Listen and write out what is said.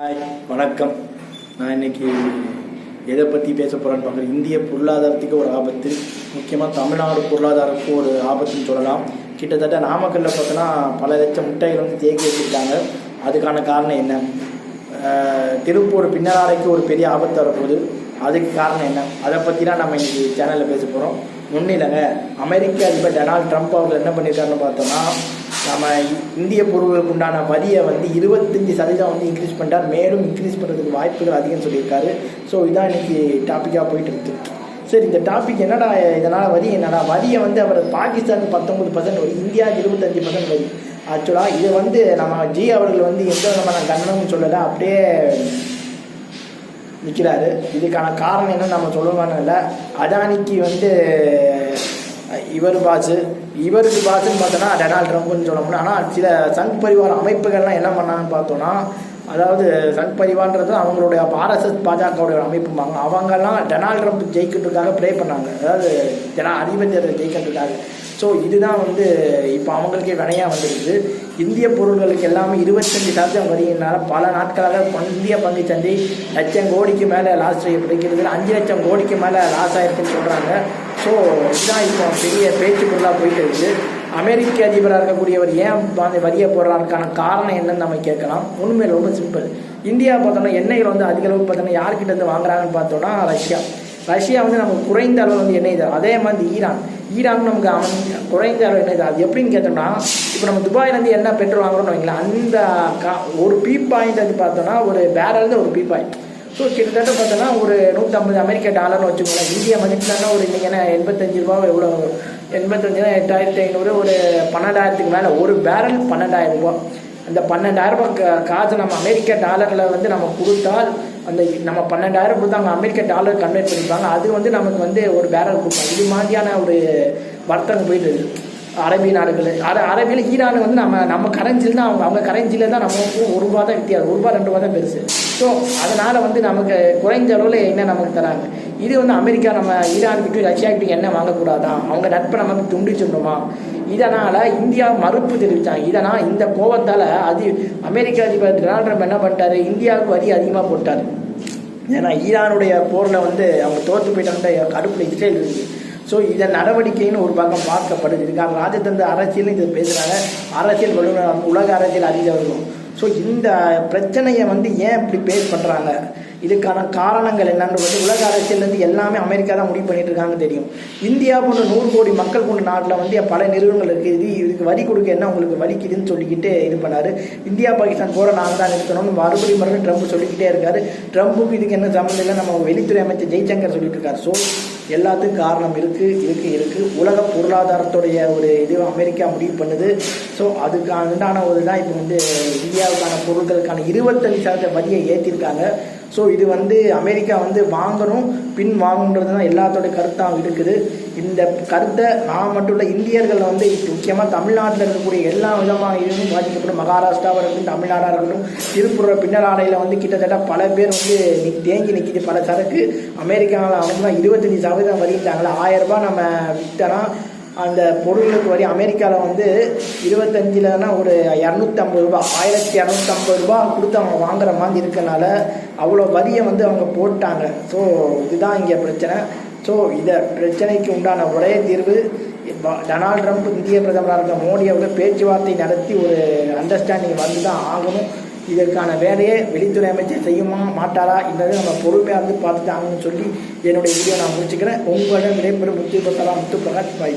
Hi, வணக்கம். நான் இன்னைக்கு எதை பற்றி பேச போகிறேன்னு பார்க்குறேன். இந்திய பொருளாதாரத்துக்கு ஒரு ஆபத்து, முக்கியமாக தமிழ்நாடு பொருளாதாரத்துக்கு ஒரு ஆபத்துன்னு சொல்லலாம். கிட்டத்தட்ட நாமக்கல்லில் பார்த்தோன்னா பல லட்சம் முட்டைகள் வந்து தேக்கி வச்சுருக்காங்க. அதுக்கான காரணம் என்ன? திருப்பூர் பின்னலாடைக்கு ஒரு பெரிய ஆபத்து வரப்போகுது. அதுக்கு காரணம் என்ன? அதை பற்றி தான் நம்ம இன்றைக்கி சேனலில் பேச போகிறோம். ஒன்றும் இல்லைங்க, அமெரிக்க அதிபர் டொனால்ட் ட்ரம்ப் அவர்கள் என்ன பண்ணியிருக்காருன்னு பார்த்தோன்னா, நம்ம இந்திய பொருட்களுக்கு உண்டான வரியை வந்து 25% வந்து இன்க்ரீஸ் பண்ணிட்டார். மேலும் இன்க்ரீஸ் பண்ணுறதுக்கு வாய்ப்புகள் அதிகம்னு சொல்லியிருக்காரு. ஸோ இதான் இன்றைக்கி டாப்பிக்காக போயிட்டு இருக்குது. சரி, இந்த டாபிக் என்னடா, இதனால் வரி என்னடா? வரியை வந்து அவர் பாகிஸ்தானுக்கு 19% வரி, இந்தியாவுக்கு 25% வரி. ஆக்சுவலாக இது வந்து நம்ம அவர்கள் வந்து எந்த விதமான கண்டனம்னு சொல்லலை, அப்படியே நிற்கிறாரு. இதுக்கான காரணம் என்னன்னு நம்ம சொல்லணும்னு இல்லை. அதானிக்கு வந்து இவருக்கு பாஸுன்னு பார்த்தோன்னா டொனால்ட் ட்ரம்ப்னு சொல்ல முடியும். ஆனால் சில சங் பரிவார அமைப்புகள்லாம் என்ன பண்ணாங்கன்னு பார்த்தோன்னா, அதாவது சங் பரிவார்ன்றது அவங்களுடைய ஆர்எஸ்எஸ் பாஜகவுடைய அமைப்புமாங்க. அவங்கெல்லாம் டொனால்ட் ட்ரம்ப் ஜெயிக்கிறதுக்காக ப்ரே பண்ணாங்க, அதாவது அதிபர் தேர்தல் ஜெயிக்கிறதுக்காக. ஸோ இதுதான் வந்து இப்போ அவங்களுக்கே வினையாக வந்துருக்குது. இந்திய பொருள்களுக்கு எல்லாமே 25% வரியினால பல நாட்களாக இந்திய பங்கு சந்தை லட்சம் கோடிக்கு மேலே லாஸ் செய்யப்படுகிறது. 5 லட்சம் கோடிக்கு மேலே லாஸ் ஆகிருக்குன்னு சொல்கிறாங்க. ஸோ இதுதான் இப்போ பெரிய பேச்சுக்குள்ளாக போயிட்டு இருக்குது. அமெரிக்க அதிபராக இருக்கக்கூடியவர் ஏன் வரியை போடுறாருக்கான காரணம் என்னன்னு நம்ம கேட்கலாம். உண்மையில் ரொம்ப சிம்பிள். இந்தியா பார்த்தோம்னா எண்ணெய்கள் வந்து அதிக அளவு பார்த்தோன்னா யார்கிட்ட இருந்து வாங்குறாங்கன்னு பார்த்தோன்னா ரஷ்யா வந்து நமக்கு குறைந்த அளவு வந்து எண்ணெய் தரும். அதே மாதிரி ஈரான் நமக்கு குறைந்த அளவு எண்ணெய் தரும். அது எப்படின்னு கேட்டோம்னா, இப்போ நம்ம துபாயிலேருந்து என்ன பெட்ரோல் வாங்குறோம்னு வைங்களேன், அந்த ஒரு பீப்பாயிண்ட் வந்து பார்த்தோன்னா ஒரு பேரல்ந்து ஒரு பீப்பாய். ஸோ கிட்டத்தட்ட பார்த்தோன்னா ஒரு 150 அமெரிக்க டாலர்னு வச்சுக்கோங்களேன். இந்திய மதிப்புலன்னா ஒரு இன்றைக்கி என்ன 85 ரூபா, எவ்வளோ 85 8500, ஒரு 12,000க்கு மேலே ஒரு பேரல் 12,000 ரூபா. அந்த 12,000 ரூபாய் காசு நம்ம அமெரிக்க டாலரில் வந்து நம்ம கொடுத்தால், அந்த நம்ம 12,000 கொடுத்தா அங்கே அமெரிக்க டாலர் கன்வெர்ட் பண்ணிப்பாங்க. அது வந்து நமக்கு வந்து ஒரு பேரல் கொடுப்பாங்க. இது மாதிரியான ஒரு வர்த்தகம் போயிட்டு இருக்குது அரபிய நாடுகள். அரபியில் ஈரான் வந்து நம்ம கரன்சியில் தான் அவங்க கரன்சியில் தான் நமக்கு ₹1 தான் வித்தியாசம், ₹1 ₹2 தான் பெருசு. ஸோ அதனால் வந்து நமக்கு குறைஞ்ச அளவில் என்ன நமக்கு தராங்க. இது வந்து அமெரிக்கா நம்ம ஈரான்கிட்டும் ரஷ்யாக்கிட்டும் என்ன வாங்கக்கூடாதான், அவங்க நட்பை நமக்கு துண்டிச்சுடணுமா? இதனால் இந்தியா மறுப்பு தெரிவித்தாங்க. இதனால் இந்த கோபத்தால் அமெரிக்க அதிபர் டொனால்ட் ட்ரம்ப் என்ன பண்ணிட்டாரு, இந்தியாவுக்கு வரி அதிகமாக போட்டார். ஏன்னா ஈரானுடைய போரில் வந்து அவங்க தோற்று போயிட்டாங்க, கடுப்பில் இஸ்ரேல் இருக்குது. ஸோ இதன் நடவடிக்கைன்னு ஒரு பக்கம் பார்க்கப்படுது. இதுக்காக ராஜதந்திர அரசியல் இது பேசுகிறாங்க, அரசியல் வல்லுநர், உலக அரசியல் அறிந்தவர்களும். ஸோ இந்த பிரச்சனையை வந்து ஏன் இப்படி பேஸ் பண்ணுறாங்க, இதுக்கான காரணங்கள் என்னன்னு வந்து உலக அரசியல்லேருந்து எல்லாமே அமெரிக்கா தான் முடிவு பண்ணிட்டு இருக்காங்கன்னு தெரியும். இந்தியா போன்ற 100 கோடி மக்கள் கொண்ட நாட்டில் வந்து பல நிறுவனங்கள் இருக்குது. இதுக்கு வரி கொடுக்க என்ன உங்களுக்கு வலிக்குதுன்னு சொல்லிக்கிட்டு இது பண்ணார். இந்தியா பாகிஸ்தான் போகிற நாங்கள் தான் நிறுத்தணும்னு மறுபடியும் ட்ரம்ப் சொல்லிக்கிட்டே இருக்காரு. ட்ரம்ப்புக்கு இதுக்கு என்ன சம்மந்தம் இல்லை, நம்ம வெளித்துறை அமைச்சர் ஜெய்சங்கர் சொல்லிட்டு இருக்காரு. ஸோ எல்லாத்துக்கும் காரணம் இருக்குது. உலக பொருளாதாரத்துடைய ஒரு இது அமெரிக்கா முடிவு பண்ணுது. ஸோ அதுக்கான உண்டான ஒரு தான் இப்போ வந்து இந்தியாவுக்கான பொருட்களுக்கான 25% வரியை ஏற்றிருக்காங்க. ஸோ இது வந்து அமெரிக்கா வந்து வாங்கணும், பின் வாங்கணுன்றது தான் எல்லாத்தோடைய கருத்தாக இருக்குது. இந்த கருத்தை நான் மட்டும் இல்லை, இந்தியர்கள் வந்து முக்கியமாக தமிழ்நாட்டில் இருக்கக்கூடிய எல்லா விதமாக இதுவும் பாதிக்கப்படும். மகாராஷ்டிராவாக இருக்கட்டும், தமிழ்நாடாக இருக்கட்டும், திருப்பூர் பின்னலாடையில் வந்து கிட்டத்தட்ட பல பேர் வந்து தேங்கி நிற்கிது. பல சரக்கு அமெரிக்காவில் அவங்க தான் 25% வரிட்டாங்களே. 1000 ரூபாய் நம்ம விற்றனா அந்த பொருளுக்கு வரி அமெரிக்காவில் வந்து 25லன்னா ஒரு 250 ரூபா, 1250 ரூபா கொடுத்து அவங்க வாங்குற மாதிரி இருக்கனால அவ்வளோ வரியை வந்து அவங்க போட்டாங்க. ஸோ இதுதான் இங்கே பிரச்சனை. ஸோ இதை பிரச்சனைக்கு உண்டான ஒரே தீர்வு, டொனால்ட் ட்ரம்ப் இந்திய பிரதமராக இருக்க மோடி அவர்கள் பேச்சுவார்த்தை நடத்தி ஒரு அண்டர்ஸ்டாண்டிங் வந்து தான் ஆகணும். இதற்கான வேலையை வெளித்துறை அமைச்சர் செய்யுமா மாட்டாரா என்றது நம்ம பொறுமையாக இருந்து பார்த்துட்டு ஆகணும்னு சொல்லி என்னுடைய வீடியோ நான் முடிச்சுக்கிறேன். உங்களிடம் விடைபெறும் முத்து பிரகாஷ். பாய்.